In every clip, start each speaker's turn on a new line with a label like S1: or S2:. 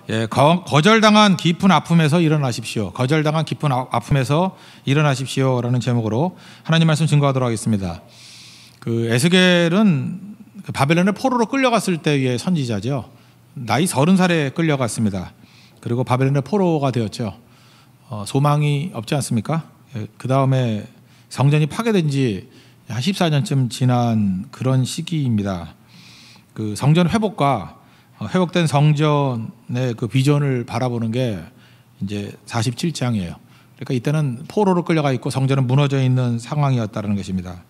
S1: 예, 거절당한 깊은 아픔에서 일어나십시오. 거절당한 깊은 아픔에서 일어나십시오라는 제목으로 하나님 말씀 증거하도록 하겠습니다. 그 에스겔은 바벨론의 포로로 끌려갔을 때의 선지자죠. 나이 30살에 끌려갔습니다. 그리고 바벨론의 포로가 되었죠. 소망이 없지 않습니까? 예, 그 다음에 성전이 파괴된 지 한 14년쯤 지난 그런 시기입니다. 그 성전 회복과 회복된 성전의 그 비전을 바라보는 게 이제 47장이에요. 그러니까 이때는 포로로 끌려가 있고 성전은 무너져 있는 상황이었다는 것입니다.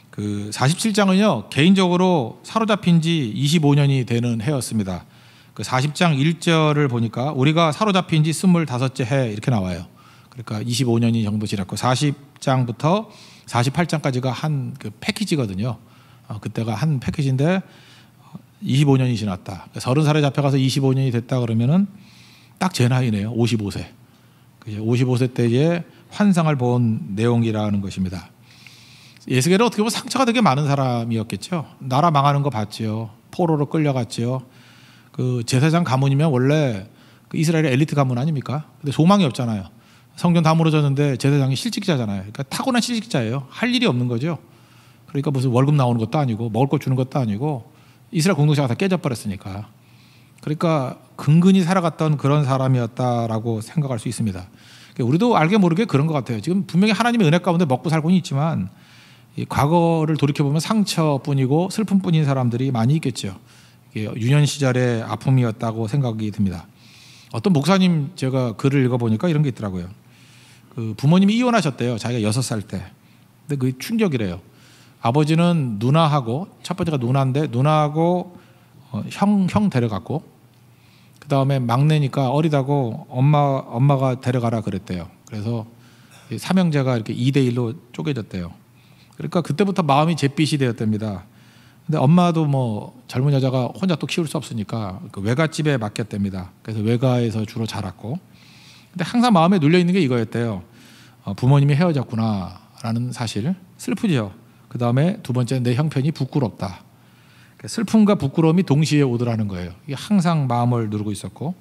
S1: 그 47장은요, 개인적으로 사로잡힌 지 25년이 되는 해였습니다. 그 40장 1절을 보니까 우리가 사로잡힌 지 25째 해 이렇게 나와요. 그러니까 25년이 정도 지났고 40장부터 48장까지가 한 그 패키지거든요. 그때가 한 패키지인데 25년이 지났다. 30살에 잡혀가서 25년이 됐다 그러면은 딱 제 나이네요. 55세. 55세 때의 환상을 본 내용이라는 것입니다. 에스겔은 어떻게 보면 상처가 되게 많은 사람이었겠죠. 나라 망하는 거 봤죠. 포로로 끌려갔죠. 그 제사장 가문이면 원래 그 이스라엘의 엘리트 가문 아닙니까? 근데 소망이 없잖아요. 성전 다 무너졌는데 제사장이 실직자잖아요. 그러니까 타고난 실직자예요. 할 일이 없는 거죠. 그러니까 무슨 월급 나오는 것도 아니고 먹을 거 주는 것도 아니고 이스라엘 공동체가 다 깨져버렸으니까. 그러니까 근근히 살아갔던 그런 사람이었다라고 생각할 수 있습니다. 우리도 알게 모르게 그런 것 같아요. 지금 분명히 하나님의 은혜 가운데 먹고 살고는 있지만 이 과거를 돌이켜보면 상처뿐이고 슬픔뿐인 사람들이 많이 있겠죠. 유년 시절의 아픔이었다고 생각이 듭니다. 어떤 목사님 제가 글을 읽어보니까 이런 게 있더라고요. 그 부모님이 이혼하셨대요. 자기가 6살 때. 근데 그게 충격이래요. 아버지는 누나하고, 첫 번째가 누나인데 누나하고 형 데려갔고, 그 다음에 막내니까 어리다고 엄마가 데려가라 그랬대요. 그래서 삼형제가 이렇게 2대1로 쪼개졌대요. 그러니까 그때부터 마음이 잿빛이 되었답니다. 근데 엄마도 뭐 젊은 여자가 혼자 또 키울 수 없으니까 그 외갓집에 맡겼답니다. 그래서 외가에서 주로 자랐고, 근데 항상 마음에 눌려 있는 게 이거였대요. 부모님이 헤어졌구나라는 사실. 슬프죠. 그 다음에 두 번째, 내 형편이 부끄럽다. 슬픔과 부끄러움이 동시에 오더라는 거예요. 이게 항상 마음을 누르고 있었고,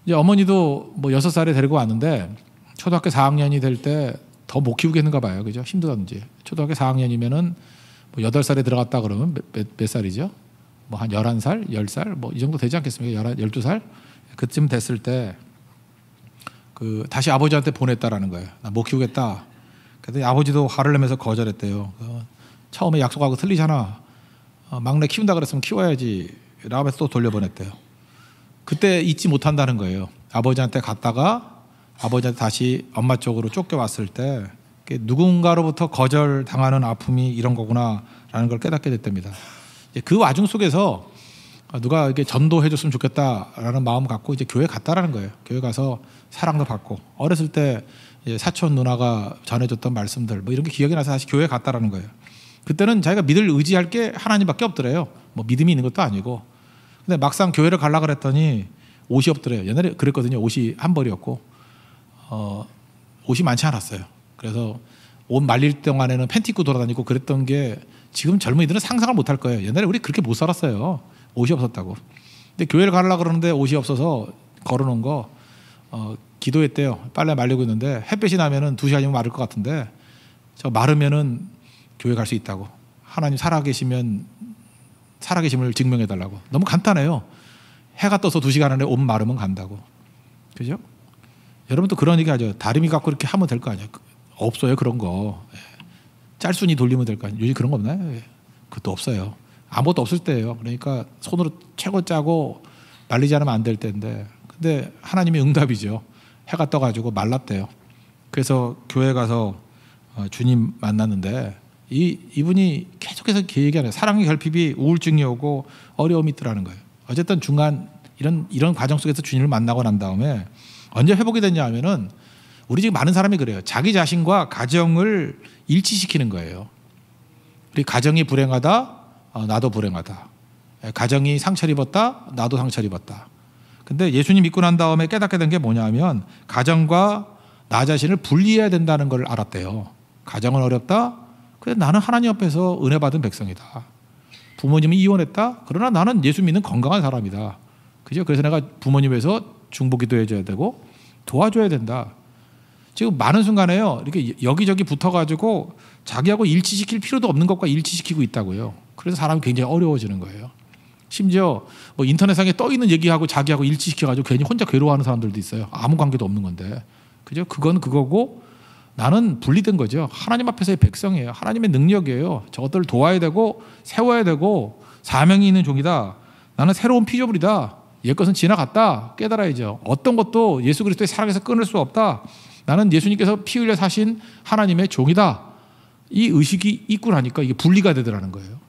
S1: 이제 어머니도 뭐 6살에 데리고 왔는데 초등학교 4학년이 될 때 더 못 키우겠는가 봐요. 그죠? 힘들었는지. 초등학교 4학년이면은 뭐 8살에 들어갔다 그러면 몇 살이죠? 뭐 한 11살, 10살 뭐 이 정도 되지 않겠습니까? 12살? 그쯤 됐을 때 그 다시 아버지한테 보냈다라는 거예요. 나 못 키우겠다. 그랬더니 아버지도 화를 내면서 거절했대요. 처음에 약속하고 틀리잖아. 막내 키운다 그랬으면 키워야지. 라면서 또 돌려보냈대요. 그때 잊지 못한다는 거예요. 아버지한테 갔다가 아버지한테 다시 엄마 쪽으로 쫓겨왔을 때 누군가로부터 거절당하는 아픔이 이런 거구나라는 걸 깨닫게 됐답니다. 그 와중 속에서 누가 이렇게 전도해줬으면 좋겠다라는 마음 갖고 이제 교회 갔다라는 거예요. 교회 가서 사랑도 받고, 어렸을 때 사촌 누나가 전해줬던 말씀들 뭐 이런 게 기억이 나서 다시 교회 갔다라는 거예요. 그때는 자기가 믿을 의지할 게 하나님밖에 없더래요. 뭐 믿음이 있는 것도 아니고. 근데 막상 교회를 가려고 그랬더니 옷이 없더래요. 옛날에 그랬거든요. 옷이 한 벌이었고 옷이 많지 않았어요. 그래서 옷 말릴 동안에는 팬티 입고 돌아다니고 그랬던 게 지금 젊은이들은 상상을 못할 거예요. 옛날에 우리 그렇게 못 살았어요. 옷이 없었다고. 근데 교회를 가려고 그러는데 옷이 없어서 걸어놓은 거 기도했대요. 빨래 말리고 있는데 햇볕이 나면은 2시간이면 마를 것 같은데 저 마르면은 교회 갈 수 있다고. 하나님 살아계시면 살아계심을 증명해달라고. 너무 간단해요. 해가 떠서 2시간 안에 옷 마르면 간다고. 그죠? 여러분도 그런 얘기 하죠. 다리미 갖고 이렇게 하면 될 거 아니에요. 없어요 그런 거. 짤순이 돌리면 될 거 아니에요. 요즘 그런 거 없나요? 그것도 없어요. 아무것도 없을 때예요. 그러니까 손으로 채고 짜고 말리지 않으면 안 될 때인데, 근데 하나님이 응답이죠. 해가 떠가지고 말랐대요. 그래서 교회 가서 주님 만났는데 이분이 계속해서 얘기하는 사랑의 결핍이 우울증이 오고 어려움이 있더라는 거예요. 어쨌든 중간 이런 과정 속에서 주님을 만나고 난 다음에 언제 회복이 됐냐 하면은, 우리 지금 많은 사람이 그래요. 자기 자신과 가정을 일치시키는 거예요. 우리 가정이 불행하다, 나도 불행하다. 가정이 상처를 입었다, 나도 상처를 입었다. 근데 예수님 믿고 난 다음에 깨닫게 된 게 뭐냐 하면 가정과 나 자신을 분리해야 된다는 걸 알았대요. 가정은 어렵다. 그래 나는 하나님 앞에서 은혜 받은 백성이다. 부모님이 이혼했다. 그러나 나는 예수 믿는 건강한 사람이다. 그죠? 그래서 내가 부모님 위해서 중보기도 해줘야 되고 도와줘야 된다. 지금 많은 순간에요. 이렇게 여기저기 붙어가지고 자기하고 일치시킬 필요도 없는 것과 일치시키고 있다고요. 그래서 사람이 굉장히 어려워지는 거예요. 심지어 뭐 인터넷상에 떠 있는 얘기하고 자기하고 일치시켜가지고 괜히 혼자 괴로워하는 사람들도 있어요. 아무 관계도 없는 건데, 그죠? 그건 그거고 나는 분리된 거죠. 하나님 앞에서의 백성이에요. 하나님의 능력이에요. 저것들을 도와야 되고 세워야 되고 사명이 있는 종이다. 나는 새로운 피조물이다. 옛 것은 지나갔다. 깨달아야죠. 어떤 것도 예수 그리스도의 사랑에서 끊을 수 없다. 나는 예수님께서 피 흘려 사신 하나님의 종이다. 이 의식이 있고 나니까 이게 분리가 되더라는 거예요.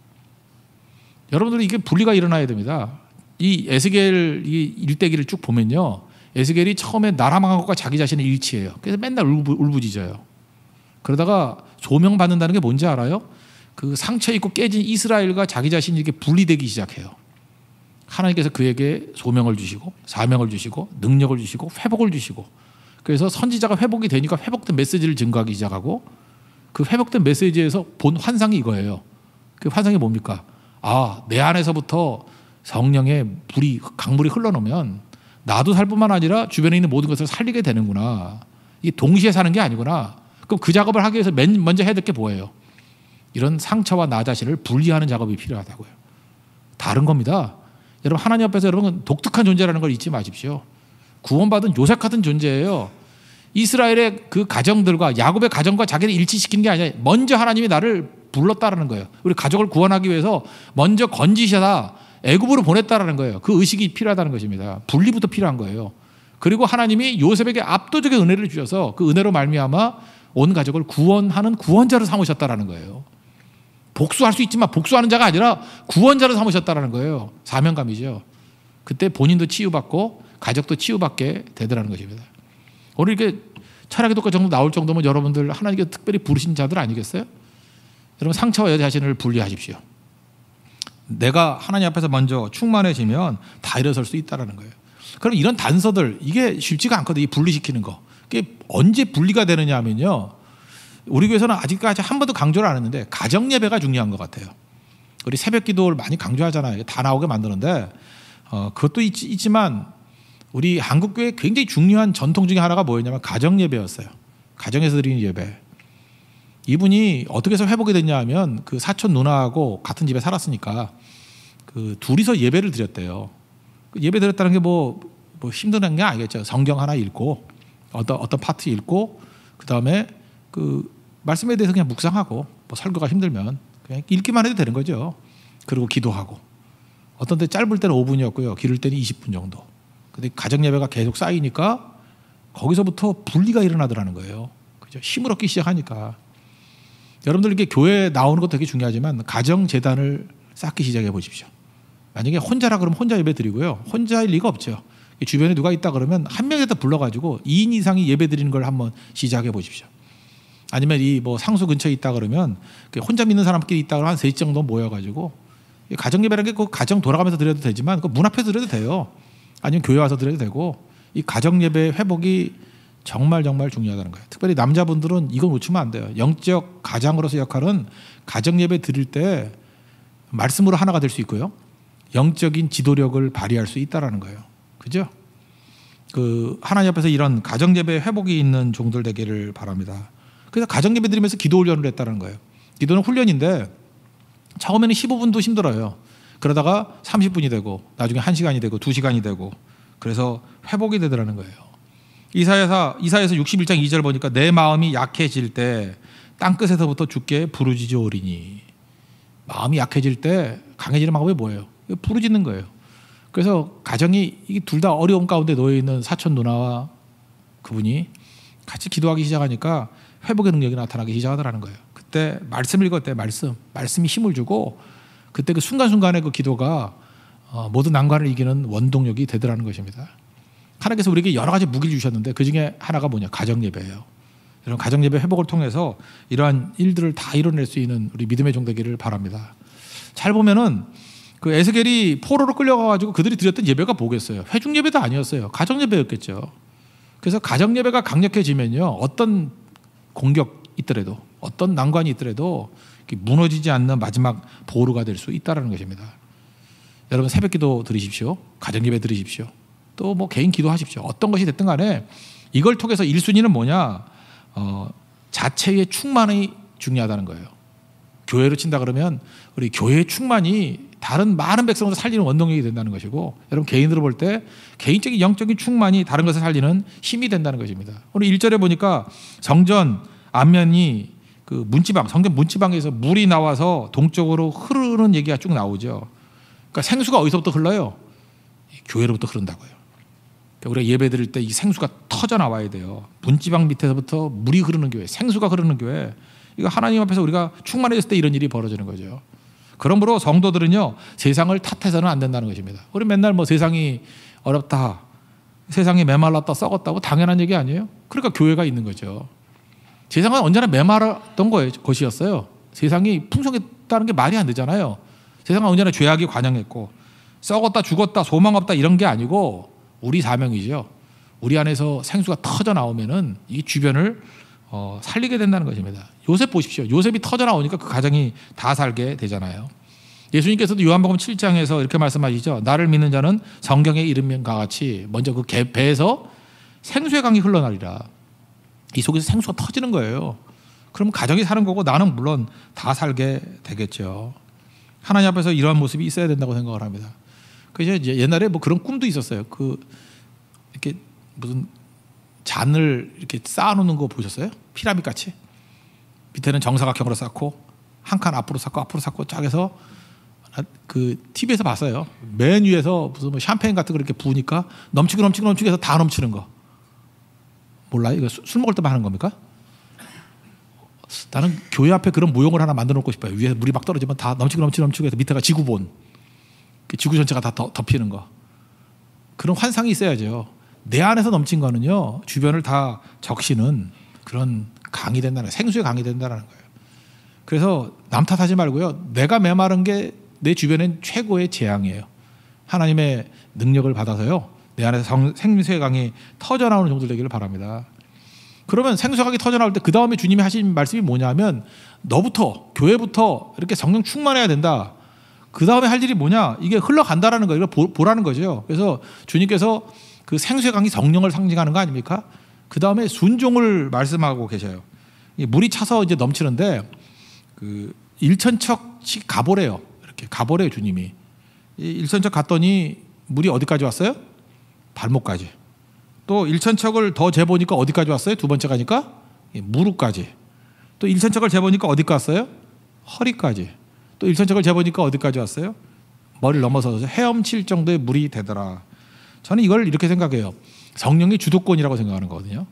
S1: 여러분들은 이게 분리가 일어나야 됩니다. 이 에스겔 이 일대기를 쭉 보면요, 에스겔이 처음에 나라 망한 것과 자기 자신을 일치해요. 그래서 맨날 울부짖어요. 그러다가 소명받는다는 게 뭔지 알아요? 그 상처 입고 깨진 이스라엘과 자기 자신이 이렇게 분리되기 시작해요. 하나님께서 그에게 소명을 주시고 사명을 주시고 능력을 주시고 회복을 주시고, 그래서 선지자가 회복이 되니까 회복된 메시지를 증거하기 시작하고, 그 회복된 메시지에서 본 환상이 이거예요. 그 환상이 뭡니까? 아, 내 안에서부터 성령의 강물이 흘러놓으면 나도 살 뿐만 아니라 주변에 있는 모든 것을 살리게 되는구나. 이게 동시에 사는 게 아니구나. 그럼 그 작업을 하기 위해서 먼저 해야 될 게 뭐예요? 이런 상처와 나 자신을 분리하는 작업이 필요하다고요. 다른 겁니다. 여러분, 하나님 앞에서 여러분 독특한 존재라는 걸 잊지 마십시오. 구원받은 요셉 같은 존재예요. 이스라엘의 그 가정들과 야곱의 가정과 자기를 일치시키는 게 아니라 먼저 하나님이 나를 불렀다라는 거예요. 우리 가족을 구원하기 위해서 먼저 건지셔다 애굽으로 보냈다라는 거예요. 그 의식이 필요하다는 것입니다. 분리부터 필요한 거예요. 그리고 하나님이 요셉에게 압도적인 은혜를 주셔서 그 은혜로 말미암아 온 가족을 구원하는 구원자로 삼으셨다라는 거예요. 복수할 수 있지만 복수하는 자가 아니라 구원자로 삼으셨다라는 거예요. 사명감이죠. 그때 본인도 치유받고 가족도 치유받게 되더라는 것입니다. 오늘 이렇게 철학의 독과 정도 나올 정도면 여러분들 하나님께서 특별히 부르신 자들 아니겠어요? 여러분, 상처와 여자 자신을 분리하십시오. 내가 하나님 앞에서 먼저 충만해지면 다 일어설 수 있다는 거예요. 그럼 이런 단서들, 이게 쉽지가 않거든요. 이 분리시키는 거. 그게 언제 분리가 되느냐 하면요, 우리 교회에서는 아직까지 한 번도 강조를 안 했는데 가정 예배가 중요한 것 같아요. 우리 새벽 기도를 많이 강조하잖아요. 다 나오게 만드는데 그것도 있지만 우리 한국교회 굉장히 중요한 전통 중에 하나가 뭐였냐면 가정 예배였어요. 가정에서 드리는 예배. 이분이 어떻게 해서 회복이 됐냐 하면 그 사촌 누나하고 같은 집에 살았으니까 그 둘이서 예배를 드렸대요. 예배 드렸다는 게 뭐 힘든 게 아니겠죠. 성경 하나 읽고 어떤 파트 읽고 그 다음에 그 말씀에 대해서 그냥 묵상하고 뭐 설교가 힘들면 그냥 읽기만 해도 되는 거죠. 그리고 기도하고 어떤 때 짧을 때는 5분이었고요. 길을 때는 20분 정도. 근데 가정 예배가 계속 쌓이니까 거기서부터 분리가 일어나더라는 거예요. 그죠? 힘을 얻기 시작하니까. 여러분들 이렇게 교회에 나오는 것도 되게 중요하지만 가정 재단을 쌓기 시작해 보십시오. 만약에 혼자라 그러면 혼자 예배 드리고요. 혼자일 리가 없죠. 주변에 누가 있다 그러면 한 명에다 불러가지고 2인 이상이 예배 드리는 걸 한번 시작해 보십시오. 아니면 이 뭐 상수 근처에 있다 그러면 혼자 믿는 사람끼리 있다 그러면 한 3시 정도 모여가지고 가정 예배라는 게 그 가정 돌아가면서 드려도 되지만 그 문 앞에서 드려도 돼요. 아니면 교회 와서 드려도 되고, 이 가정 예배 회복이 정말 중요하다는 거예요. 특별히 남자분들은 이거 놓치면 안 돼요. 영적 가장으로서 역할은 가정 예배 드릴 때 말씀으로 하나가 될 수 있고요, 영적인 지도력을 발휘할 수 있다라는 거예요. 그죠? 그 하나님 앞에서 이런 가정 예배 회복이 있는 종들 되기를 바랍니다. 그래서 가정 예배 드리면서 기도 훈련을 했다는 거예요. 기도는 훈련인데 처음에는 15분도 힘들어요. 그러다가 30분이 되고 나중에 1시간이 되고 2시간이 되고, 그래서 회복이 되더라는 거예요. 이사야서 61장 2절 보니까 내 마음이 약해질 때 땅끝에서부터 주께 부르짖으오리니. 마음이 약해질 때 강해지는 방법이 뭐예요? 부르짖는 거예요. 그래서 가정이 이게 둘 다 어려움 가운데 놓여 있는 사촌 누나와 그분이 같이 기도하기 시작하니까 회복의 능력이 나타나기 시작하더라는 거예요. 그때 말씀 읽을 때 말씀이 힘을 주고, 그때 그 순간순간의 그 기도가 모든 난관을 이기는 원동력이 되더라는 것입니다. 하나님께서 우리에게 여러 가지 무기를 주셨는데 그 중에 하나가 뭐냐? 가정 예배예요. 이런 가정 예배 회복을 통해서 이러한 일들을 다 이뤄낼 수 있는 우리 믿음의 종 되기를 바랍니다. 잘 보면은 그 에스겔이 포로로 끌려가가지고 그들이 드렸던 예배가 뭐겠어요? 회중 예배도 아니었어요. 가정 예배였겠죠. 그래서 가정 예배가 강력해지면요, 어떤 공격 있더라도, 어떤 난관이 있더라도 무너지지 않는 마지막 보루가 될 수 있다는 것입니다. 여러분 새벽기도 드리십시오. 가정예배 드리십시오. 또 뭐 개인 기도하십시오. 어떤 것이 됐든 간에 이걸 통해서 1순위는 뭐냐? 자체의 충만이 중요하다는 거예요. 교회로 친다 그러면 우리 교회의 충만이 다른 많은 백성을 살리는 원동력이 된다는 것이고, 여러분 개인으로 볼 때 개인적인 영적인 충만이 다른 것을 살리는 힘이 된다는 것입니다. 오늘 1절에 보니까 성전 앞면이 그 문지방, 성전 문지방에서 물이 나와서 동쪽으로 흐르는 얘기가 쭉 나오죠. 그러니까 생수가 어디서부터 흘러요? 교회로부터 흐른다고요. 그러니까 우리가 예배 드릴 때 이 생수가 터져 나와야 돼요. 문지방 밑에서부터 물이 흐르는 교회, 생수가 흐르는 교회. 이거 하나님 앞에서 우리가 충만해졌을 때 이런 일이 벌어지는 거죠. 그러므로 성도들은요, 세상을 탓해서는 안 된다는 것입니다. 우리 맨날 뭐 세상이 어렵다, 세상이 메말랐다, 썩었다고 당연한 얘기 아니에요? 그러니까 교회가 있는 거죠. 세상은 언제나 메말랐던 것이었어요. 세상이 풍성했다는 게 말이 안 되잖아요. 세상은 언제나 죄악이 관영했고 썩었다, 죽었다, 소망 없다 이런 게 아니고 우리 사명이죠. 우리 안에서 생수가 터져 나오면은 이 주변을 살리게 된다는 것입니다. 요셉 보십시오. 요셉이 터져 나오니까 그 가정이 다 살게 되잖아요. 예수님께서도 요한복음 7장에서 이렇게 말씀하시죠. 나를 믿는 자는 성경에 이름과 같이 먼저 그 배에서 생수의 강이 흘러나리라. 이 속에서 생수가 터지는 거예요. 그럼 가정이 사는 거고 나는 물론 다 살게 되겠죠. 하나님 앞에서 이러한 모습이 있어야 된다고 생각을 합니다. 그래서 이제 옛날에 뭐 그런 꿈도 있었어요. 이렇게 무슨 잔을 이렇게 쌓아놓는 거 보셨어요? 피라미드 같이 밑에는 정사각형으로 쌓고 한 칸 앞으로 쌓고 쫙 해서 그 TV에서 봤어요. 맨 위에서 무슨 뭐 샴페인 같은 거 이렇게 부으니까 넘치고 해서 다 넘치는 거. 몰라요? 이거 술 먹을 때만 하는 겁니까? 나는 교회 앞에 그런 모형을 하나 만들어 놓고 싶어요. 위에 물이 막 떨어지면 다 넘치고 해서 밑에가 지구본, 지구 전체가 다 덮이는 거. 그런 환상이 있어야죠. 내 안에서 넘친 거는요, 주변을 다 적시는 그런 강이 된다는 거예요. 생수의 강이 된다는 거예요. 그래서 남 탓하지 말고요, 내가 메마른 게 내 주변엔 최고의 재앙이에요. 하나님의 능력을 받아서요, 내 안에서 생수의 강이 터져 나오는 정도 되기를 바랍니다. 그러면 생수의 강이 터져 나올 때 그 다음에 주님이 하신 말씀이 뭐냐면, 너부터, 교회부터 이렇게 성령 충만해야 된다. 그 다음에 할 일이 뭐냐? 이게 흘러간다라는 거예요. 이걸 보라는 거죠. 그래서 주님께서 그 생수의 강이 성령을 상징하는 거 아닙니까? 그 다음에 순종을 말씀하고 계셔요. 물이 차서 이제 넘치는데 그 1천척씩 가보래요. 이렇게 가보래요, 주님이. 1천척 갔더니 물이 어디까지 왔어요? 발목까지. 또 1천척을 더 재보니까 어디까지 왔어요? 두 번째 가니까 무릎까지. 또 1천척을 재보니까 어디까지 왔어요? 허리까지. 또 1천척을 재보니까 어디까지 왔어요? 머리를 넘어서서 헤엄칠 정도의 물이 되더라. 저는 이걸 이렇게 생각해요. 성령의 주도권이라고 생각하는 거거든요.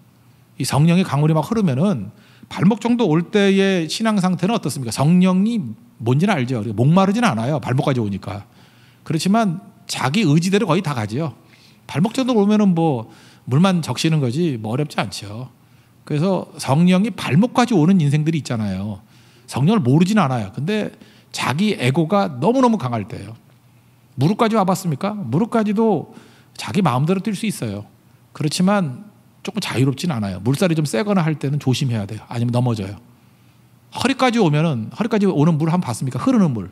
S1: 이 성령의 강물이 막 흐르면은 발목 정도 올 때의 신앙 상태는 어떻습니까? 성령이 뭔지는 알죠. 목마르지는 않아요. 발목까지 오니까. 그렇지만 자기 의지대로 거의 다 가죠. 발목 정도 오면은 뭐 물만 적시는 거지 뭐 어렵지 않죠. 그래서 성령이 발목까지 오는 인생들이 있잖아요. 성령을 모르진 않아요. 근데 자기 에고가 너무너무 강할 때예요. 무릎까지 와봤습니까? 무릎까지도 자기 마음대로 뛸 수 있어요. 그렇지만 조금 자유롭진 않아요. 물살이 좀 세거나 할 때는 조심해야 돼요. 아니면 넘어져요. 허리까지 오면은, 허리까지 오는 물 한번 봤습니까? 흐르는 물.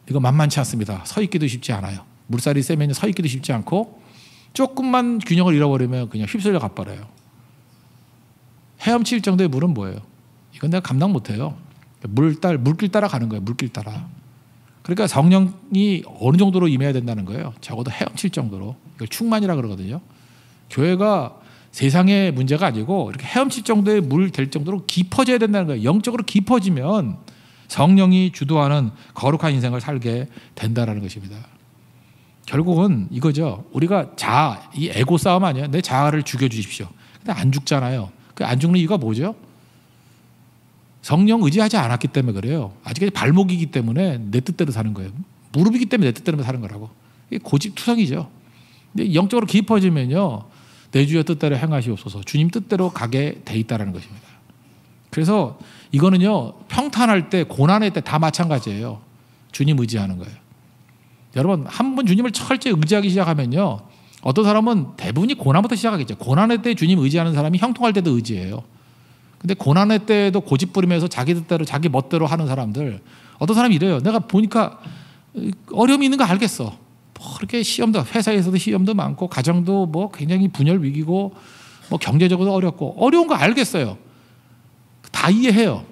S1: 이거 만만치 않습니다. 서 있기도 쉽지 않아요. 물살이 세면 서 있기도 쉽지 않고 조금만 균형을 잃어버리면 그냥 휩쓸려 가버려요. 헤엄칠 정도의 물은 뭐예요? 이건 내가 감당 못해요. 물길 따라 가는 거예요. 물길 따라. 그러니까 성령이 어느 정도로 임해야 된다는 거예요. 적어도 헤엄칠 정도로. 이걸 충만이라 그러거든요. 교회가 세상의 문제가 아니고 이렇게 헤엄칠 정도의 물 될 정도로 깊어져야 된다는 거예요. 영적으로 깊어지면 성령이 주도하는 거룩한 인생을 살게 된다는 것입니다. 결국은 이거죠. 우리가 이 에고 싸움 아니에요. 내 자아를 죽여주십시오. 근데 안 죽잖아요. 그 안 죽는 이유가 뭐죠? 성령 의지하지 않았기 때문에 그래요. 아직까지 발목이기 때문에 내 뜻대로 사는 거예요. 무릎이기 때문에 내 뜻대로 사는 거라고. 이게 고집투성이죠. 근데 영적으로 깊어지면요, 내 주의 뜻대로 행하시옵소서, 주님 뜻대로 가게 돼 있다는 것입니다. 그래서 이거는요, 평탄할 때, 고난할 때 다 마찬가지예요. 주님 의지하는 거예요. 여러분, 한 번 주님을 철저히 의지하기 시작하면요, 어떤 사람은 대부분이 고난부터 시작하겠죠. 고난할 때 주님 의지하는 사람이 형통할 때도 의지해요. 근데 고난할 때도 고집 부리면서 자기 뜻대로 자기 멋대로 하는 사람들, 어떤 사람이 이래요. 내가 보니까 어려움이 있는 거 알겠어. 뭐 그렇게 시험도 회사에서도 시험도 많고 가정도 뭐 굉장히 분열 위기고 뭐 경제적으로 어렵고 어려운 거 알겠어요. 다 이해해요.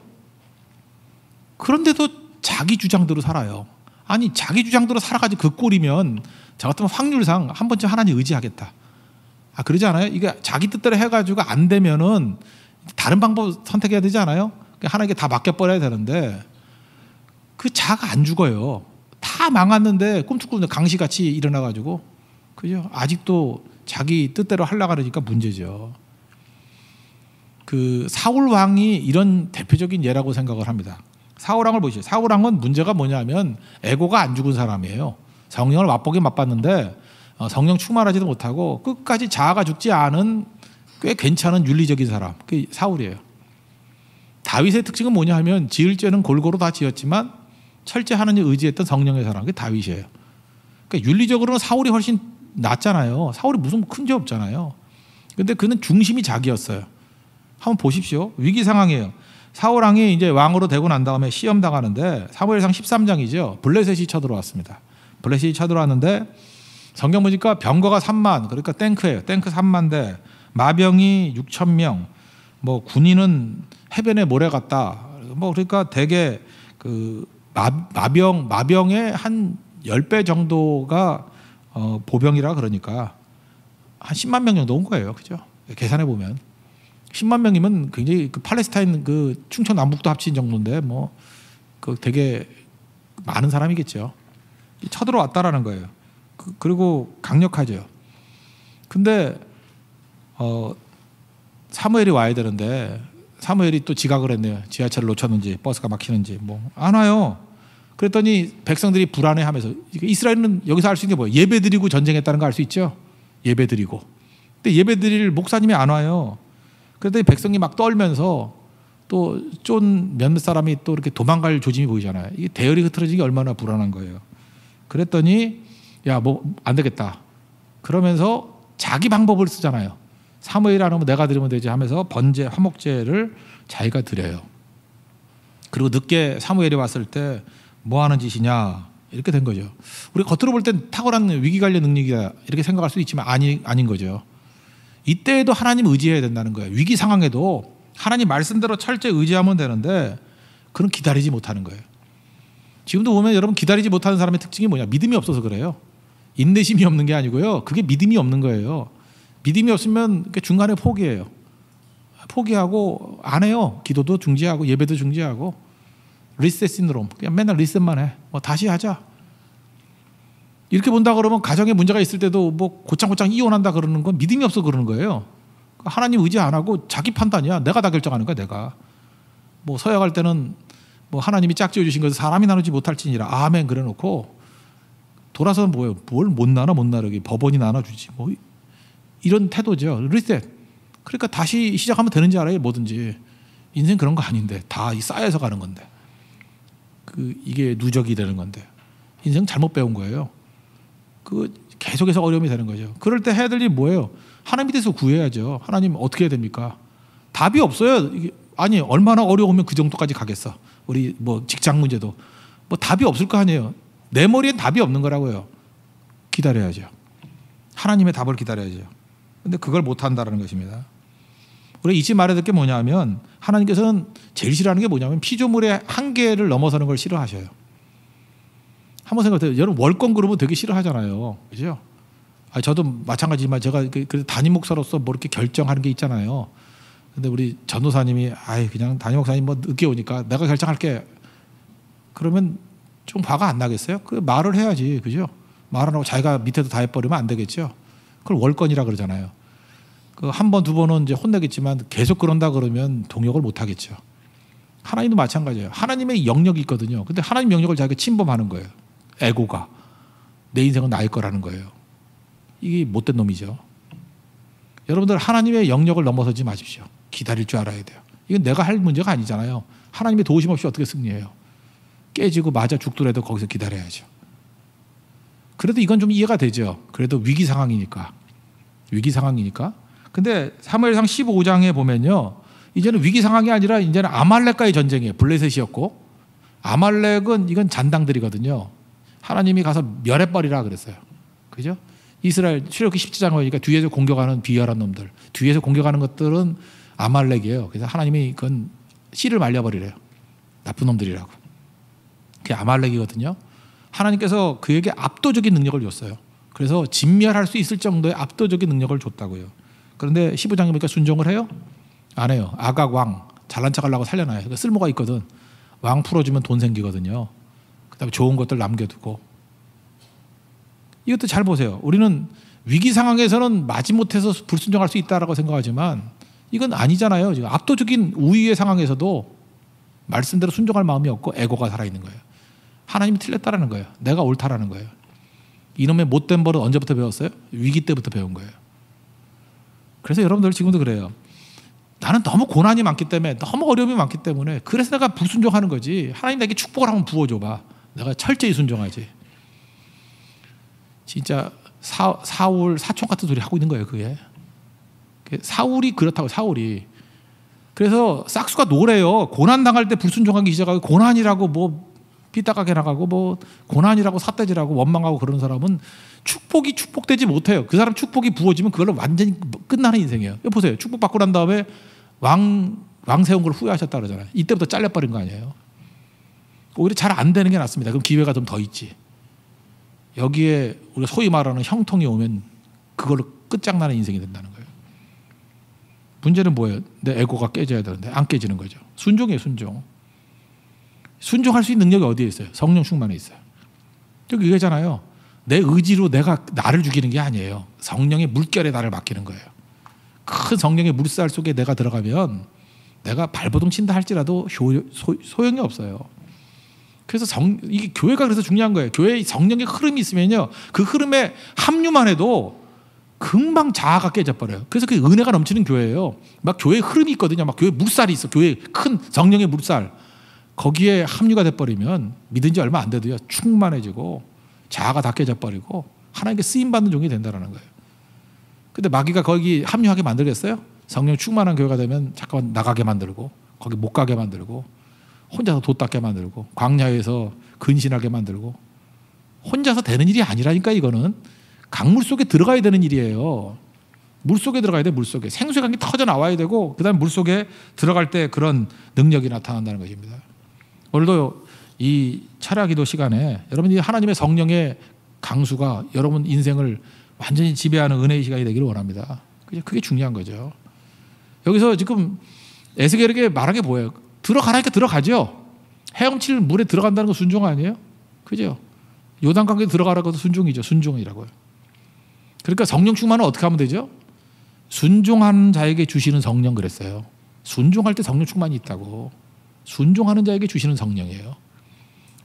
S1: 그런데도 자기 주장대로 살아요. 아니 자기 주장대로 살아가지고 그 꼴이면 저 같으면 확률상 한 번쯤 하나님 의지하겠다. 그러지 않아요? 이게 자기 뜻대로 해가지고 안 되면은 다른 방법 선택해야 되지 않아요? 하나님께 다 맡겨버려야 되는데 그 자가 안 죽어요. 다 망했는데 꿈틀꿈틀 강시같이 일어나가지고 그죠? 아직도 자기 뜻대로 하려고 하니까 문제죠. 그 사울 왕이 이런 대표적인 예라고 생각을 합니다. 사울 왕을 보시죠. 사울 왕은 문제가 뭐냐면 에고가 안 죽은 사람이에요. 성령을 맛보긴 맛봤는데 성령 충만하지도 못하고 끝까지 자아가 죽지 않은 꽤 괜찮은 윤리적인 사람. 그게 사울이에요. 다윗의 특징은 뭐냐 하면 지을 죄는 골고루 다 지었지만 철저히 하나님 의지했던 성령의 사람. 그게 다윗이에요. 그러니까 윤리적으로는 사울이 훨씬 낫잖아요. 사울이 무슨 큰 죄 없잖아요. 근데 그는 중심이 자기였어요. 한번 보십시오. 위기 상황이에요. 사울 왕이 이제 왕으로 되고 난 다음에 시험 당하는데 사무엘상 13장이죠. 블레셋이 쳐들어왔습니다. 블레셋이 쳐들어왔는데 성경 보니까 병거가 3만, 그러니까 탱크예요. 탱크 3만 대, 마병이 6천 명, 뭐 군인은 해변에 모래 같다. 뭐 그러니까 대개 그 마병의 한 10배 정도가 보병이라 그러니까 한 10만 명 정도 온 거예요. 그죠? 계산해 보면 10만 명이면 굉장히 그 팔레스타인 그 충청 남북도 합친 정도인데 뭐 그 되게 많은 사람이겠죠. 쳐들어왔다라는 거예요. 그리고 강력하죠. 근데 사무엘이 와야 되는데 사무엘이 또 지각을 했네요. 지하철을 놓쳤는지 버스가 막히는지 뭐 안 와요. 그랬더니 백성들이 불안해하면서 이스라엘은 여기서 알 수 있는 게 뭐예요? 예배드리고 전쟁했다는 거 알 수 있죠. 예배드리고. 근데 예배드릴 목사님이 안 와요. 그랬더니 백성이 막 떨면서 또 쫀 몇몇 사람이 또 이렇게 도망갈 조짐이 보이잖아요. 이게 대열이 흐트러지는 게 얼마나 불안한 거예요. 그랬더니 야, 뭐 안 되겠다. 그러면서 자기 방법을 쓰잖아요. 사무엘 안 오면 내가 드리면 되지 하면서 번제, 화목제를 자기가 드려요. 그리고 늦게 사무엘이 왔을 때 뭐 하는 짓이냐 이렇게 된 거죠. 우리 겉으로 볼 땐 탁월한 위기 관리 능력이다 이렇게 생각할 수도 있지만 아닌 거죠. 이때에도 하나님 의지해야 된다는 거예요. 위기 상황에도 하나님 말씀대로 철저히 의지하면 되는데 그는 기다리지 못하는 거예요. 지금도 보면 여러분 기다리지 못하는 사람의 특징이 뭐냐? 믿음이 없어서 그래요. 인내심이 없는 게 아니고요. 그게 믿음이 없는 거예요. 믿음이 없으면 중간에 포기해요. 포기하고 안 해요. 기도도 중지하고 예배도 중지하고 리셋 신드롬. 그냥 맨날 리셋만 해. 뭐 다시 하자. 이렇게 본다 그러면 가정에 문제가 있을 때도 뭐 고창고창 이혼한다 그러는 건 믿음이 없어 그러는 거예요. 하나님 의지 안 하고 자기 판단이야. 내가 다 결정하는 거야. 내가. 뭐 서약할 때는 뭐 하나님이 짝지어 주신 것을 사람이 나누지 못할지니라 아멘 그래놓고 돌아서는 뭐예요? 뭘 못 나누기 법원이 나눠주지 뭐 이런 태도죠. 리셋. 그러니까 다시 시작하면 되는지 알아요. 뭐든지 인생 그런 거 아닌데 다 쌓여서 가는 건데 이게 누적이 되는 건데 인생 잘못 배운 거예요. 계속해서 어려움이 되는 거죠. 그럴 때 해야 될 일이 뭐예요? 하나님 밑에서 구해야죠. 하나님 어떻게 해야 됩니까? 답이 없어요. 아니 얼마나 어려우면 그 정도까지 가겠어. 우리 뭐 직장 문제도 뭐 답이 없을 거 아니에요. 내 머리엔 답이 없는 거라고요. 기다려야죠. 하나님의 답을 기다려야죠. 근데 그걸 못 한다는 것입니다. 우리 잊지 말아야 될 게 뭐냐면 하나님께서는 제일 싫어하는 게 뭐냐면 피조물의 한계를 넘어서는 걸 싫어하셔요. 한번 생각해요. 여러분 월권 그룹은 되게 싫어하잖아요. 그죠? 저도 마찬가지지만 제가 그 담임 목사로서 뭐 이렇게 결정하는 게 있잖아요. 근데 우리 전도사님이 그냥 담임 목사님 뭐 늦게 오니까 내가 결정할게. 그러면 좀 화가 안 나겠어요? 그 말을 해야지. 그죠? 말 안 하고 자기가 밑에도 다 해버리면 안 되겠죠? 그걸 월권이라 그러잖아요. 한 번, 두 번은 이제 혼내겠지만 계속 그런다 그러면 동역을 못 하겠죠. 하나님도 마찬가지예요. 하나님의 영역이 있거든요. 근데 하나님 영역을 자기가 침범하는 거예요. 에고가. 내 인생은 나일 거라는 거예요. 이게 못된 놈이죠. 여러분들 하나님의 영역을 넘어서지 마십시오. 기다릴 줄 알아야 돼요. 이건 내가 할 문제가 아니잖아요. 하나님의 도우심 없이 어떻게 승리해요. 깨지고 맞아 죽더라도 거기서 기다려야죠. 그래도 이건 좀 이해가 되죠. 그래도 위기 상황이니까. 근데 사무엘상 15장에 보면요. 이제는 위기 상황이 아니라 이제는 아말렉과의 전쟁이에요. 블레셋이었고 아말렉은 이건 잔당들이거든요. 하나님이 가서 멸해버리라 그랬어요. 그죠? 이스라엘 출애굽기 17장 보니까 뒤에서 공격하는 비열한 놈들, 뒤에서 공격하는 것들은 아말렉이에요. 그래서 하나님이 그건 씨를 말려버리래요. 나쁜 놈들이라고. 그게 아말렉이거든요. 하나님께서 그에게 압도적인 능력을 줬어요. 그래서 진멸할 수 있을 정도의 압도적인 능력을 줬다고요. 그런데 15장에 보니까 순종을 해요? 안 해요. 아각 왕 잘난 척하려고 살려놔요. 그러니까 쓸모가 있거든. 왕 풀어주면 돈 생기거든요. 그다음에 좋은 것들 남겨두고. 이것도 잘 보세요. 우리는 위기 상황에서는 마지못해서 불순종할 수 있다라고 생각하지만 이건 아니잖아요. 지금 압도적인 우위의 상황에서도 말씀대로 순종할 마음이 없고 에고가 살아있는 거예요. 하나님이 틀렸다라는 거예요. 내가 옳다라는 거예요. 이놈의 못된 버릇 언제부터 배웠어요? 위기 때부터 배운 거예요. 그래서 여러분들 지금도 그래요. 나는 너무 고난이 많기 때문에, 너무 어려움이 많기 때문에 그래서 내가 불순종하는 거지. 하나님 내게 축복을 한번 부어줘봐. 내가 철저히 순종하지. 진짜 사울 사촌 같은 소리 하고 있는 거예요. 그게 사울이 그렇다고. 사울이 그래서 싹수가 노래요. 고난 당할 때 불순종하기 시작하고 고난이라고 뭐 삐딱하게 나가고 뭐 고난이라고 삿대질하고 원망하고 그런 사람은 축복이 축복되지 못해요. 그 사람 축복이 부어지면 그걸로 완전히 끝나는 인생이에요. 보세요. 축복 받고 난 다음에 왕 세운 걸 후회하셨다 그러잖아요. 이때부터 잘려버린 거 아니에요. 오히려 잘 안 되는 게 낫습니다. 그럼 기회가 좀 더 있지. 여기에 우리가 소위 말하는 형통이 오면 그걸로 끝장나는 인생이 된다는 거예요. 문제는 뭐예요? 내 에고가 깨져야 되는데 안 깨지는 거죠. 순종이에요. 순종. 순종할 수 있는 능력이 어디에 있어요? 성령 충만에 있어요. 여기 얘기하잖아요. 내 의지로 내가 나를 죽이는 게 아니에요. 성령의 물결에 나를 맡기는 거예요. 큰 성령의 물살 속에 내가 들어가면 내가 발버둥 친다 할지라도 소용이 없어요. 그래서 이게 교회가 그래서 중요한 거예요. 교회의 성령의 흐름이 있으면요, 그 흐름에 합류만 해도 금방 자아가 깨져버려요. 그래서 그 은혜가 넘치는 교회예요. 막 교회에 흐름이 있거든요. 막 교회 물살이 있어. 교회 큰 성령의 물살. 거기에 합류가 돼버리면 믿은 지 얼마 안 돼도요, 충만해지고 자아가 다 깨져버리고 하나님께 쓰임받는 종이 된다는 거예요. 근데 마귀가 거기 합류하게 만들겠어요? 성령 충만한 교회가 되면 잠깐만 나가게 만들고, 거기 못 가게 만들고, 혼자서 돛 닦게 만들고, 광야에서 근신하게 만들고. 혼자서 되는 일이 아니라니까. 이거는 강물 속에 들어가야 되는 일이에요. 물 속에 들어가야 돼. 물 속에 생수의 강이 터져 나와야 되고, 그 다음에 물 속에 들어갈 때 그런 능력이 나타난다는 것입니다. 오늘도 이 철야기도 시간에 여러분이 하나님의 성령의 강수가 여러분 인생을 완전히 지배하는 은혜의 시간이 되기를 원합니다. 그게 중요한 거죠. 여기서 지금 에스겔에게 말한 게 뭐예요? 들어가라니까 들어가죠. 헤엄칠 물에 들어간다는 거 순종 아니에요? 그죠? 요단강에 들어가라고 해도 순종이죠. 순종이라고요. 그러니까 성령 충만은 어떻게 하면 되죠? 순종하는 자에게 주시는 성령 그랬어요. 순종할 때 성령 충만이 있다고. 순종하는 자에게 주시는 성령이에요.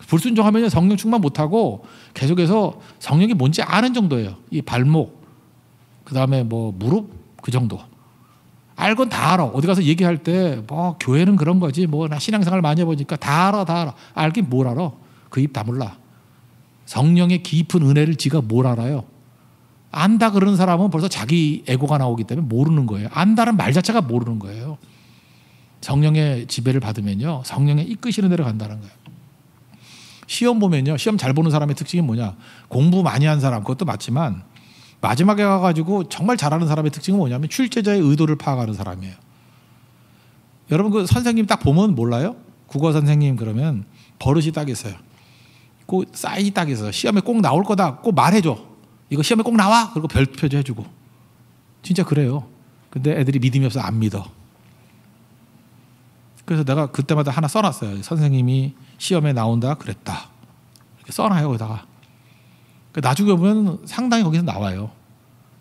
S1: 불순종하면 성령 충만 못하고 계속해서 성령이 뭔지 아는 정도예요. 이 발목, 그 다음에 뭐 무릎, 그 정도. 알건 다 알아. 어디 가서 얘기할 때 뭐 교회는 그런 거지, 뭐 나 신앙생활 많이 해보니까 다 알아, 다 알아. 알긴 뭘 알아? 그 입 다물라. 성령의 깊은 은혜를 지가 뭘 알아요? 안다 그러는 사람은 벌써 자기 에고가 나오기 때문에 모르는 거예요. 안다는 말 자체가 모르는 거예요. 성령의 지배를 받으면요, 성령의 이끄시는 대로 간다는 거예요. 시험 보면요, 시험 잘 보는 사람의 특징이 뭐냐? 공부 많이 한 사람, 그것도 맞지만 마지막에 가가지고 정말 잘하는 사람의 특징은 뭐냐면 출제자의 의도를 파악하는 사람이에요. 여러분 그 선생님 딱 보면 몰라요? 국어 선생님 그러면 버릇이 딱 있어요. 꼭 사인이 딱 있어요. 시험에 꼭 나올 거다. 꼭 말해줘. 이거 시험에 꼭 나와. 그리고 별표도 해주고. 진짜 그래요. 근데 애들이 믿음이 없어 안 믿어. 그래서 내가 그때마다 하나 써놨어요. 선생님이 시험에 나온다 그랬다. 이렇게 써놔요. 거기다가. 나중에 보면 상당히 거기서 나와요.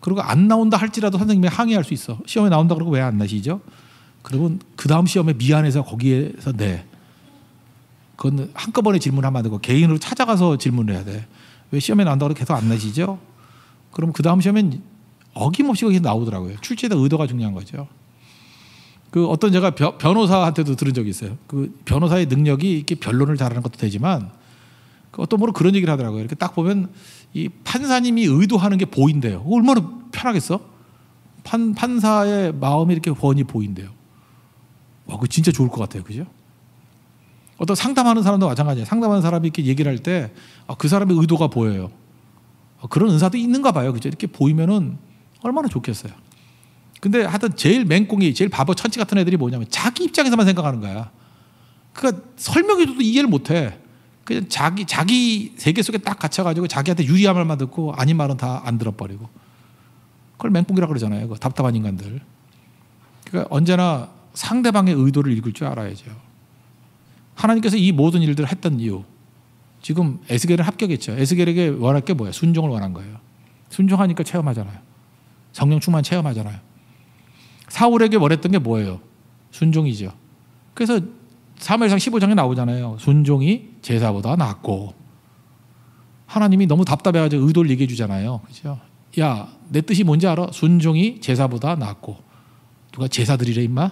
S1: 그리고 안 나온다 할지라도 선생님이 항의할 수 있어. 시험에 나온다 그러고 왜 안 나시죠? 그러면 그 다음 시험에 미안해서 거기에서 내. 그건 한꺼번에 질문하면 안 되고 개인으로 찾아가서 질문을 해야 돼. 왜 시험에 나온다고 계속 안 나시죠? 그럼 그 다음 시험엔 어김없이 거기서 나오더라고요. 출제자 의도가 중요한 거죠. 그 어떤 제가 변호사한테도 들은 적이 있어요. 그 변호사의 능력이 이렇게 변론을 잘하는 것도 되지만 어떤 분은 그런 얘기를 하더라고요. 이렇게 딱 보면 이 판사님이 의도하는 게 보인대요. 얼마나 편하겠어? 판사의 마음이 이렇게 훤히 보인대요. 와, 그거 진짜 좋을 것 같아요. 그죠? 어떤 상담하는 사람도 마찬가지예요. 상담하는 사람이 이렇게 얘기를 할 때 그 사람의 의도가 보여요. 그런 은사도 있는가 봐요. 그죠? 이렇게 보이면은 얼마나 좋겠어요. 근데 하여튼 제일 맹꽁이, 제일 바보 천치 같은 애들이 뭐냐면 자기 입장에서만 생각하는 거야. 그러니까 설명해줘도 이해를 못해. 그냥 자기 세계 속에 딱 갇혀가지고 자기한테 유리한 말만 듣고 아닌 말은 다 안 들어버리고. 그걸 맹꽁이라고 그러잖아요. 그 답답한 인간들. 그러니까 언제나 상대방의 의도를 읽을 줄 알아야죠. 하나님께서 이 모든 일들을 했던 이유. 지금 에스겔은 합격했죠. 에스겔에게 원할 게 뭐예요? 순종을 원한 거예요. 순종하니까 체험하잖아요. 성령 충만 체험하잖아요. 사울에게 원했던 게 뭐예요? 순종이죠. 그래서 사무엘상 15장에 나오잖아요. 순종이 제사보다 낫고. 하나님이 너무 답답해가지고 의도를 얘기해 주잖아요. 그렇죠? 야, 내 뜻이 뭔지 알아? 순종이 제사보다 낫고. 누가 제사 드리래 임마?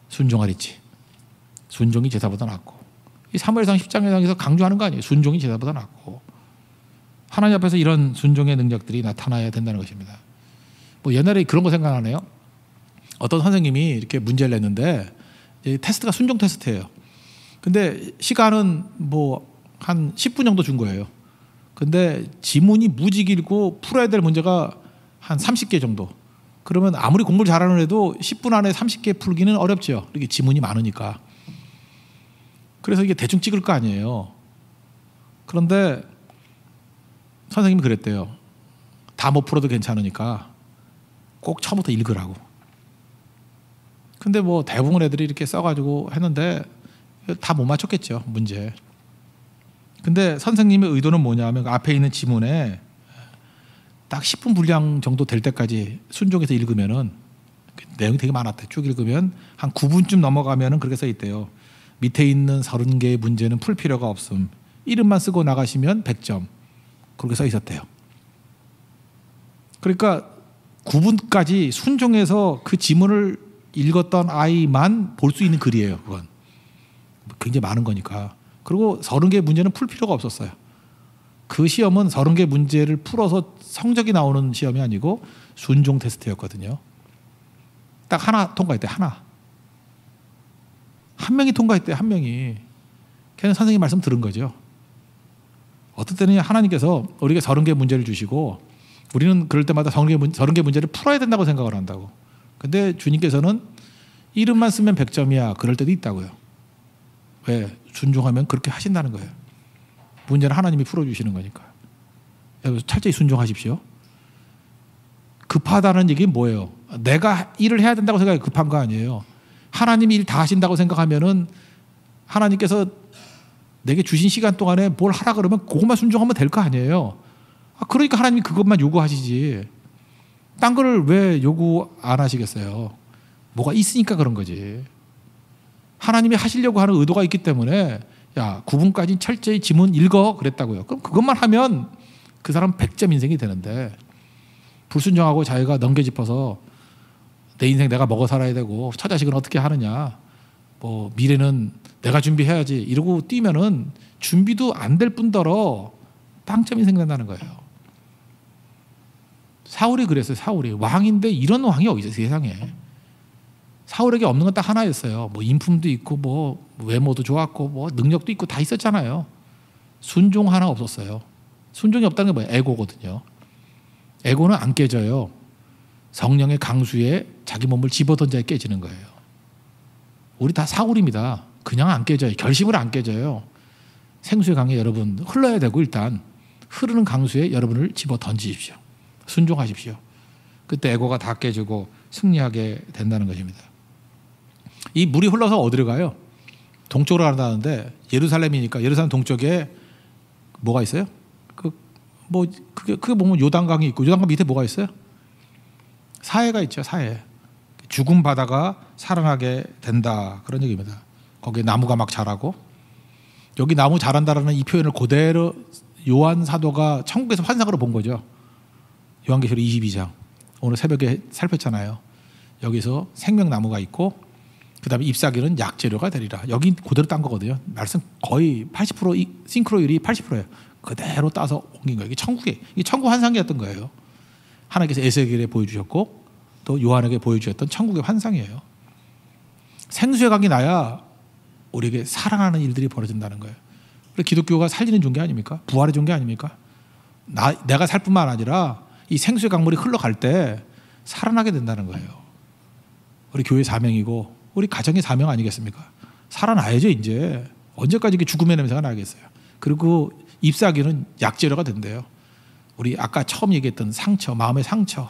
S1: 순종하랬지. 순종이 제사보다 낫고. 이 사무엘상 10장에서 강조하는 거 아니에요. 순종이 제사보다 낫고. 하나님 앞에서 이런 순종의 능력들이 나타나야 된다는 것입니다. 뭐 옛날에 그런 거 생각하네요. 어떤 선생님이 이렇게 문제를 냈는데 테스트가 순종 테스트예요. 근데 시간은 뭐 한 10분 정도 준 거예요. 근데 지문이 무지 길고 풀어야 될 문제가 한 30개 정도. 그러면 아무리 공부를 잘하는 애도 10분 안에 30개 풀기는 어렵죠. 이렇게 지문이 많으니까. 그래서 이게 대충 찍을 거 아니에요. 그런데 선생님이 그랬대요. 다 못 풀어도 괜찮으니까 꼭 처음부터 읽으라고. 근데 뭐 대부분 애들이 이렇게 써가지고 했는데 다 못 맞췄겠죠, 문제. 근데 선생님의 의도는 뭐냐면 앞에 있는 지문에 딱 10분 분량 정도 될 때까지 순종해서 읽으면은 내용이 되게 많았대. 쭉 읽으면 한 9분쯤 넘어가면은 그렇게 써 있대요. 밑에 있는 30개의 문제는 풀 필요가 없음. 이름만 쓰고 나가시면 100점. 그렇게 써 있었대요. 그러니까 9분까지 순종해서 그 지문을 읽었던 아이만 볼 수 있는 글이에요. 그건 굉장히 많은 거니까. 그리고 30개 문제는 풀 필요가 없었어요. 그 시험은 30개 문제를 풀어서 성적이 나오는 시험이 아니고 순종 테스트였거든요. 딱 하나 통과했대. 하나. 한 명이 통과했대. 한 명이. 걔는 선생님 말씀 들은 거죠. 어떤 때는 하나님께서 우리에게 30개 문제를 주시고 우리는 그럴 때마다 30개 문제를 풀어야 된다고 생각을 한다고. 근데 주님께서는 이름만 쓰면 100점이야. 그럴 때도 있다고요. 왜? 순종하면 그렇게 하신다는 거예요. 문제는 하나님이 풀어주시는 거니까. 철저히 순종하십시오. 급하다는 얘기는 뭐예요? 내가 일을 해야 된다고 생각해 급한 거 아니에요. 하나님이 일 다 하신다고 생각하면은 하나님께서 내게 주신 시간 동안에 뭘 하라 그러면 그것만 순종하면 될 거 아니에요. 그러니까 하나님이 그것만 요구하시지. 딴 거를 왜 요구 안 하시겠어요? 뭐가 있으니까 그런 거지. 하나님이 하시려고 하는 의도가 있기 때문에 야 9분까지 철저히 지문 읽어 그랬다고요. 그럼 그것만 하면 그 사람 100점 인생이 되는데 불순종하고 자기가 넘겨짚어서 내 인생 내가 먹어 살아야 되고 처자식은 어떻게 하느냐, 뭐 미래는 내가 준비해야지 이러고 뛰면은 준비도 안 될 뿐더러 빵점이 생긴다는 거예요. 사울이 그랬어요. 사울이 왕인데 이런 왕이 어디 있어요 세상에. 사울에게 없는 건 딱 하나였어요. 뭐 인품도 있고 뭐 외모도 좋았고 뭐 능력도 있고 다 있었잖아요. 순종 하나 없었어요. 순종이 없다는 게 뭐예요? 에고거든요. 에고는 안 깨져요. 성령의 강수에 자기 몸을 집어던져야 깨지는 거예요. 우리 다 사울입니다. 그냥 안 깨져요. 결심을 안 깨져요. 생수의 강에 여러분 흘러야 되고 일단 흐르는 강수에 여러분을 집어던지십시오. 순종하십시오. 그때 에고가 다 깨지고 승리하게 된다는 것입니다. 이 물이 흘러서 어디로 가요? 동쪽으로 간다는데 예루살렘이니까 예루살렘 동쪽에 뭐가 있어요? 그게 보면 요단강이 있고 요단강 밑에 뭐가 있어요? 사해가 있죠. 사해. 죽은 바다가 살아나게 된다. 그런 얘기입니다. 거기에 나무가 막 자라고. 여기 나무 자란다라는 이 표현을 그대로 요한 사도가 천국에서 환상으로 본 거죠. 요한계시록 22장. 오늘 새벽에 살폈잖아요. 여기서 생명나무가 있고 그 다음에 잎사귀는 약재료가 되리라. 여기 그대로 딴 거거든요. 말씀 거의 80% 싱크로율이 80%예요. 그대로 따서 옮긴 거예요. 이게 천국 환상이었던 거예요. 하나님께서 에스겔에 보여주셨고 또 요한에게 보여주셨던 천국의 환상이에요. 생수의 강이 나야 우리에게 살아나는 일들이 벌어진다는 거예요. 기독교가 살리는 종교 아닙니까? 부활의 종교 아닙니까? 내가 살 뿐만 아니라 이 생수의 강물이 흘러갈 때 살아나게 된다는 거예요. 우리 교회 사명이고 우리 가정의 사명 아니겠습니까? 살아나야죠. 이제 언제까지 이렇게 죽음의 냄새가 나겠어요. 그리고 잎사귀는 약재료가 된대요. 우리 아까 처음 얘기했던 상처, 마음의 상처,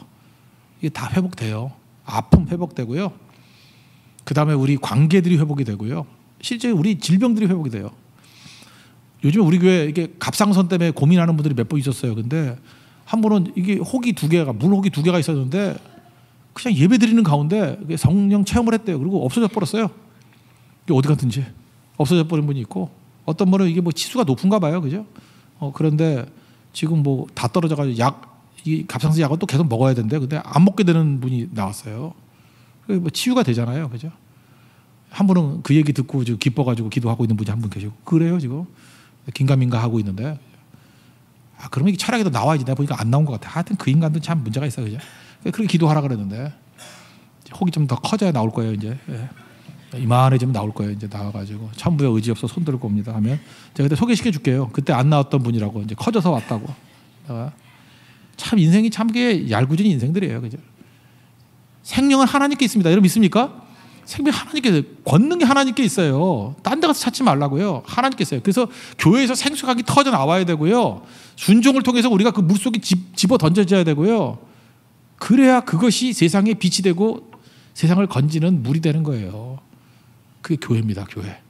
S1: 이게 다 회복돼요. 아픔 회복되고요. 그 다음에 우리 관계들이 회복이 되고요. 실제 우리 질병들이 회복이 돼요. 요즘 우리 교회 이게 갑상선 때문에 고민하는 분들이 몇 분 있었어요. 근데 한 분은 이게 혹이 2개가, 물혹이 2개가 있었는데 그냥 예배 드리는 가운데 성령 체험을 했대요. 그리고 없어져 버렸어요. 이게 어디 갔든지 없어져 버린 분이 있고, 어떤 분은 이게 뭐 치수가 높은가 봐요. 그죠? 그런데 지금 뭐 다 떨어져가지고 이 갑상선 약은 또 계속 먹어야 되는데 근데 안 먹게 되는 분이 나왔어요. 뭐 치유가 되잖아요. 그죠? 한 분은 그 얘기 듣고 지금 기뻐가지고 기도하고 있는 분이 한 분 계시고, 그래요 지금 긴가민가 하고 있는데, 그러면 이게 철학에도 나와야지. 내가 보니까 안 나온 것 같아. 하여튼 그 인간도 참 문제가 있어. 그죠? 그렇게 기도하라 그랬는데 혹이 좀 더 커져야 나올 거예요. 이제 이만해지면 나올 거예요. 이제 나와가지고 천부에 의지 없어 손 들고 옵니다 하면 제가 그때 소개시켜 줄게요. 그때 안 나왔던 분이라고, 이제 커져서 왔다고. 참 인생이 참 게 얄궂은 인생들이에요. 그죠? 생명은 하나님께 있습니다. 여러분 믿습니까? 생명 하나님께, 권능이 하나님께 있어요. 딴 데 가서 찾지 말라고요. 하나님께 있어요. 그래서 교회에서 생수강이 터져 나와야 되고요. 순종을 통해서 우리가 그 물속에 집어 던져져야 되고요. 그래야 그것이 세상에 빛이 되고 세상을 건지는 물이 되는 거예요. 그게 교회입니다. 교회.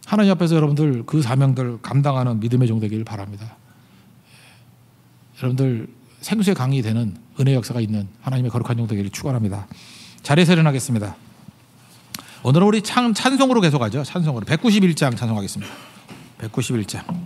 S1: 하나님 앞에서 여러분들 그 사명들 감당하는 믿음의 종 되기를 바랍니다. 여러분들 생수의 강이 되는 은혜 역사가 있는 하나님의 거룩한 종 되기를 축원합니다. 자리에서 일어나겠습니다. 오늘은 우리 찬송으로 계속하죠. 찬송으로 191장 찬송하겠습니다. 191장.